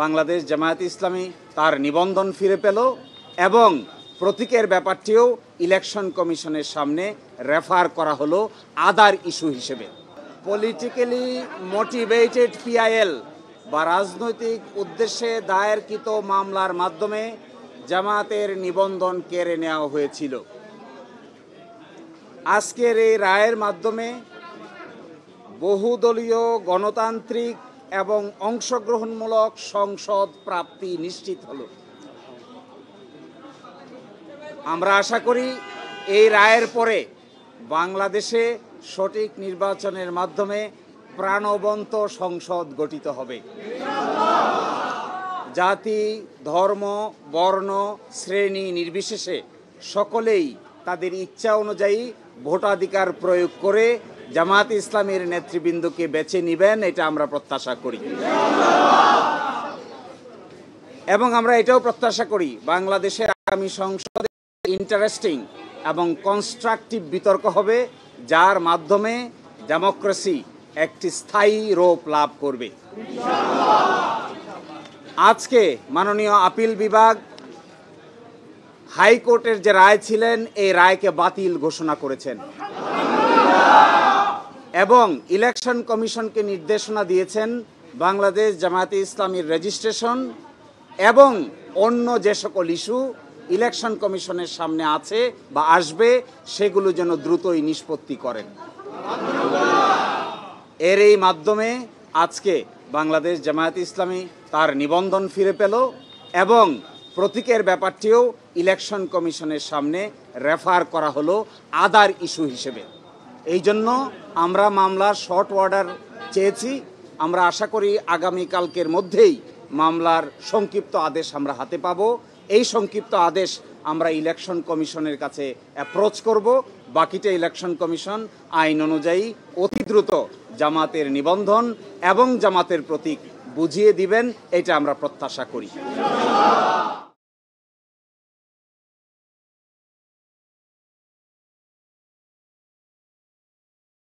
বাংলাদেশ জামায়াতে ইসলামী তার নিবন্ধন ফিরে পেল এবং প্রতীকের ব্যাপারটিও ইলেকশন কমিশনের সামনে রেফার করা হলো আদার ইস্যু হিসেবে। পলিটিক্যালি মোটিভেটেড পিআইএল বা রাজনৈতিক উদ্দেশ্যে দায়েরকৃত মামলার মাধ্যমে জামায়াতের নিবন্ধন কেড়ে নেওয়া হয়েছিল। আজকের এই রায়ের মাধ্যমে বহুদলীয় গণতান্ত্রিক এবং অংশগ্রহণমূলক সংসদ প্রাপ্তি নিশ্চিত হলো। আমরা আশা করি এই রায়ের পরে বাংলাদেশে সঠিক নির্বাচনের মাধ্যমে প্রাণবন্ত সংসদ গঠিত হবে। জাতি, ধর্ম, বর্ণ, শ্রেণী নির্বিশেষে সকলেই তাদের ইচ্ছা অনুযায়ী ভোটাধিকার প্রয়োগ করে জামায়াতে ইসলামীর নেতৃবৃন্দকে বেছে নেবেন, এটা আমরা প্রত্যাশা করি। এবং আমরা এটাও প্রত্যাশা করি বাংলাদেশের আগামী সংসদে ইন্টারেস্টিং এবং কনস্ট্রাকটিভ বিতর্ক হবে, যার মাধ্যমে ডেমোক্রেসি একটি স্থায়ী রূপ লাভ করবে। আজকে মাননীয় আপিল বিভাগ হাইকোর্টের যে রায় ছিলেন এই রায়কে বাতিল ঘোষণা করেছেন এবং ইলেকশন কমিশনকে নির্দেশনা দিয়েছেন বাংলাদেশ জামায়াতে ইসলামীর রেজিস্ট্রেশন এবং অন্য যে সকল ইস্যু ইলেকশন কমিশনের সামনে আছে বা আসবে সেগুলো যেন দ্রুতই নিষ্পত্তি করেন। এর এই মাধ্যমে আজকে বাংলাদেশ জামায়াতে ইসলামী তার নিবন্ধন ফিরে পেল এবং প্রতীকের ব্যাপারটিও ইলেকশন কমিশনের সামনে রেফার করা হলো আদার ইস্যু হিসেবে। এই জন্য আমরা মামলার শর্ট অর্ডার চেয়েছি। আমরা আশা করি আগামীকালকের মধ্যেই মামলার সংক্ষিপ্ত আদেশ আমরা হাতে পাব। এই সংক্ষিপ্ত আদেশ আমরা ইলেকশন কমিশনের কাছে অ্যাপ্রোচ করব। বাকিটা ইলেকশন কমিশন আইন অনুযায়ী অতি দ্রুত জামাতের নিবন্ধন এবং জামাতের প্রতীক বুঝিয়ে দিবেন, এটা আমরা প্রত্যাশা করি।